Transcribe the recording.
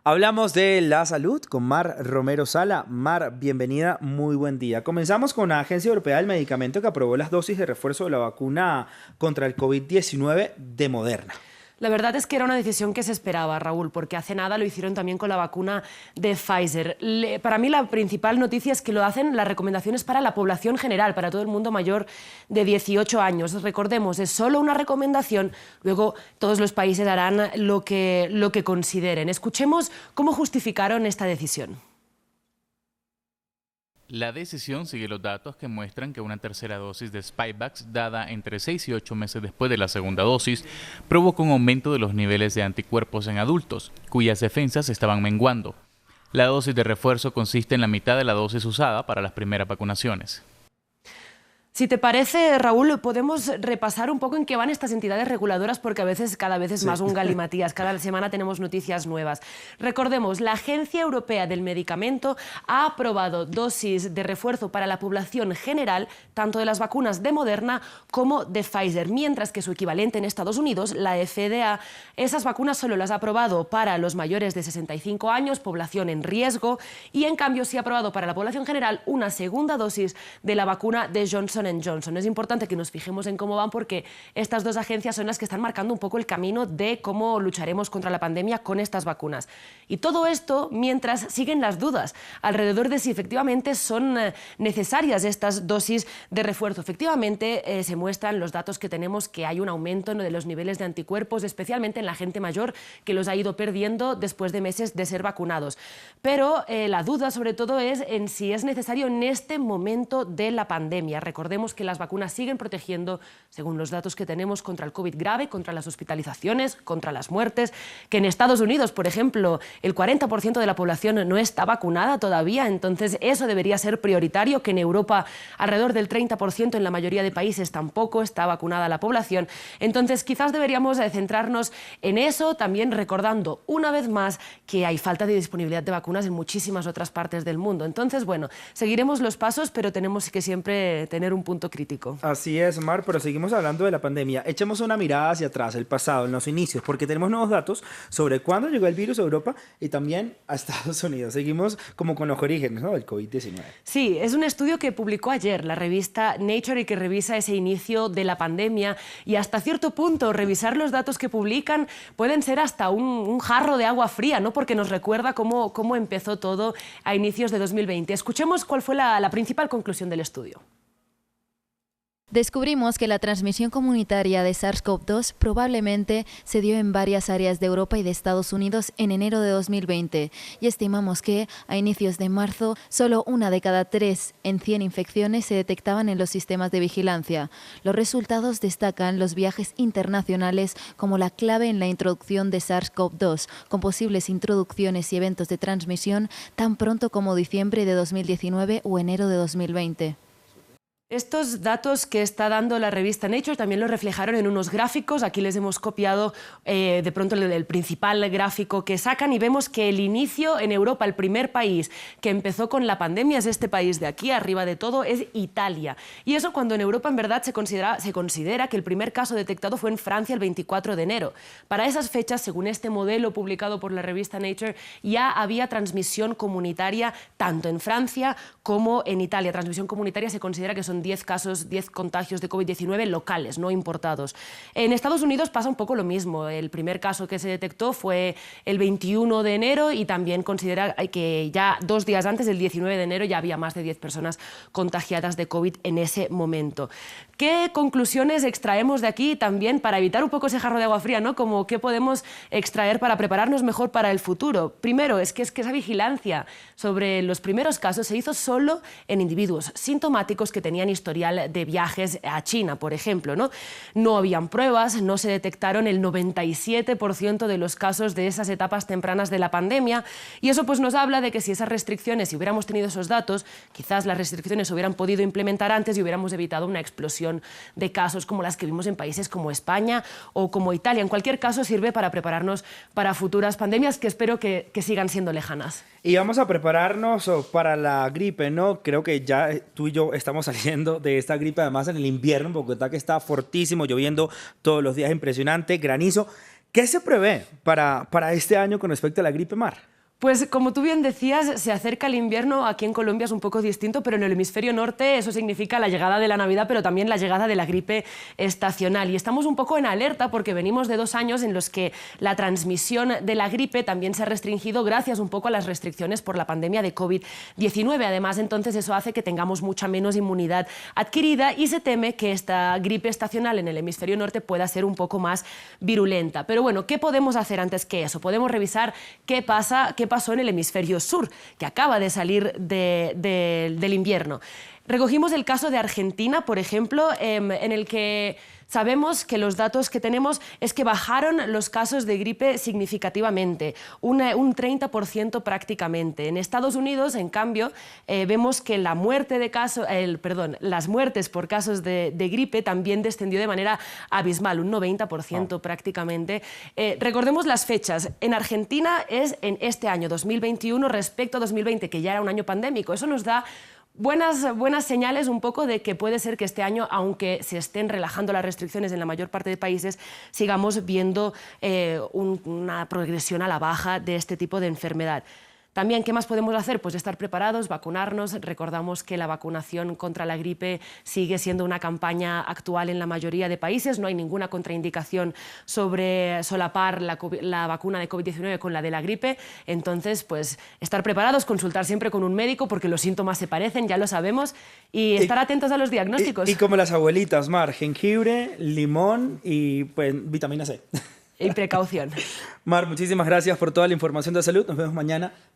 Hablamos de la salud con Mar Romero Sala. Mar, bienvenida, muy buen día. Comenzamos con la Agencia Europea del Medicamento que aprobó las dosis de refuerzo de la vacuna contra el COVID-19 de Moderna. La verdad es que era una decisión que se esperaba, Raúl, porque hace nada lo hicieron también con la vacuna de Pfizer. Para mí la principal noticia es que lo hacen las recomendaciones para la población general, para todo el mundo mayor de 18 años. Recordemos, es solo una recomendación, luego todos los países harán lo que consideren. Escuchemos cómo justificaron esta decisión. La decisión sigue los datos que muestran que una tercera dosis de Spikevax, dada entre 6 y 8 meses después de la segunda dosis, provocó un aumento de los niveles de anticuerpos en adultos, cuyas defensas estaban menguando. La dosis de refuerzo consiste en la mitad de la dosis usada para las primeras vacunaciones. Si te parece, Raúl, podemos repasar un poco en qué van estas entidades reguladoras, porque a veces cada vez es más un galimatías, cada semana tenemos noticias nuevas. Recordemos, la Agencia Europea del Medicamento ha aprobado dosis de refuerzo para la población general, tanto de las vacunas de Moderna como de Pfizer, mientras que su equivalente en Estados Unidos, la FDA, esas vacunas solo las ha aprobado para los mayores de 65 años, población en riesgo, y en cambio sí ha aprobado para la población general una segunda dosis de la vacuna de Johnson & Johnson. Es importante que nos fijemos en cómo van porque estas dos agencias son las que están marcando un poco el camino de cómo lucharemos contra la pandemia con estas vacunas. Y todo esto mientras siguen las dudas alrededor de si efectivamente son necesarias estas dosis de refuerzo. Efectivamente, se muestran los datos que tenemos que hay un aumento de los niveles de anticuerpos, especialmente en la gente mayor que los ha ido perdiendo después de meses de ser vacunados. Pero la duda sobre todo es en si es necesario en este momento de la pandemia. Recordemos que las vacunas siguen protegiendo, según los datos que tenemos, contra el COVID grave, contra las hospitalizaciones, contra las muertes, que en Estados Unidos, por ejemplo, el 40% de la población no está vacunada todavía, entonces eso debería ser prioritario, que en Europa alrededor del 30% en la mayoría de países tampoco está vacunada la población. Entonces quizás deberíamos centrarnos en eso, también recordando una vez más que hay falta de disponibilidad de vacunas en muchísimas otras partes del mundo. Entonces, bueno, seguiremos los pasos, pero tenemos que siempre tener un punto crítico. Así es, Mar, pero seguimos hablando de la pandemia. Echemos una mirada hacia atrás, el pasado, en los inicios, porque tenemos nuevos datos sobre cuándo llegó el virus a Europa y también a Estados Unidos. Seguimos como con los orígenes, ¿no?, del COVID-19. Sí, es un estudio que publicó ayer la revista Nature y que revisa ese inicio de la pandemia y hasta cierto punto revisar los datos que publican pueden ser hasta un jarro de agua fría, ¿no?, porque nos recuerda cómo empezó todo a inicios de 2020. Escuchemos cuál fue la principal conclusión del estudio. Descubrimos que la transmisión comunitaria de SARS-CoV-2 probablemente se dio en varias áreas de Europa y de Estados Unidos en enero de 2020 y estimamos que a inicios de marzo solo 1 de cada 3 en 100 infecciones se detectaban en los sistemas de vigilancia. Los resultados destacan los viajes internacionales como la clave en la introducción de SARS-CoV-2, con posibles introducciones y eventos de transmisión tan pronto como diciembre de 2019 o enero de 2020. Estos datos que está dando la revista Nature también los reflejaron en unos gráficos. Aquí les hemos copiado de pronto el principal gráfico que sacan y vemos que el inicio en Europa, el primer país que empezó con la pandemia es este país de aquí, arriba de todo, es Italia. Y eso cuando en Europa en verdad se considera que el primer caso detectado fue en Francia el 24 de enero. Para esas fechas, según este modelo publicado por la revista Nature, ya había transmisión comunitaria tanto en Francia como en Italia. Transmisión comunitaria se considera que son 10 casos, 10 contagios de COVID-19 locales, no importados. En Estados Unidos pasa un poco lo mismo. El primer caso que se detectó fue el 21 de enero y también considera que ya 2 días antes, el 19 de enero, ya había más de 10 personas contagiadas de COVID en ese momento. ¿Qué conclusiones extraemos de aquí también para evitar un poco ese jarro de agua fría, ¿no? Como qué podemos extraer para prepararnos mejor para el futuro? Primero, es que esa vigilancia sobre los primeros casos se hizo solo en individuos sintomáticos que tenían historial de viajes a China, por ejemplo, ¿no? No habían pruebas, no se detectaron el 97% de los casos de esas etapas tempranas de la pandemia y eso pues nos habla de que si esas restricciones, si hubiéramos tenido esos datos, quizás las restricciones se hubieran podido implementar antes y hubiéramos evitado una explosión de casos como las que vimos en países como España o como Italia. En cualquier caso sirve para prepararnos para futuras pandemias que espero que sigan siendo lejanas. Y vamos a prepararnos para la gripe, ¿no? Creo que ya tú y yo estamos saliendo de esta gripe, además en el invierno en Bogotá, que está fortísimo, lloviendo todos los días, impresionante, granizo. ¿Qué se prevé para este año con respecto a la gripe, Mar? Pues como tú bien decías, se acerca el invierno, aquí en Colombia es un poco distinto, pero en el hemisferio norte eso significa la llegada de la Navidad, pero también la llegada de la gripe estacional. Y estamos un poco en alerta porque venimos de 2 años en los que la transmisión de la gripe también se ha restringido gracias un poco a las restricciones por la pandemia de COVID-19. Además, entonces eso hace que tengamos mucha menos inmunidad adquirida y se teme que esta gripe estacional en el hemisferio norte pueda ser un poco más virulenta. Pero bueno, ¿qué podemos hacer antes que eso? Podemos revisar qué pasó en el hemisferio sur, que acaba de salir del invierno. Recogimos el caso de Argentina, por ejemplo, en el que sabemos que los datos que tenemos es que bajaron los casos de gripe significativamente, un 30% prácticamente. En Estados Unidos, en cambio, vemos que las muertes por casos de gripe también descendió de manera abismal, un 90% prácticamente. Recordemos las fechas. En Argentina es en este año 2021 respecto a 2020, que ya era un año pandémico. Eso nos da buenas señales un poco de que puede ser que este año, aunque se estén relajando las restricciones en la mayor parte de países, sigamos viendo una progresión a la baja de este tipo de enfermedad. También, ¿qué más podemos hacer? Pues estar preparados, vacunarnos. Recordamos que la vacunación contra la gripe sigue siendo una campaña actual en la mayoría de países. No hay ninguna contraindicación sobre solapar la vacuna de COVID-19 con la de la gripe. Entonces, pues estar preparados, consultar siempre con un médico porque los síntomas se parecen, ya lo sabemos, y estar atentos a los diagnósticos. Y como las abuelitas, Mar, jengibre, limón y pues vitamina C. Y precaución. Mar, muchísimas gracias por toda la información de salud. Nos vemos mañana.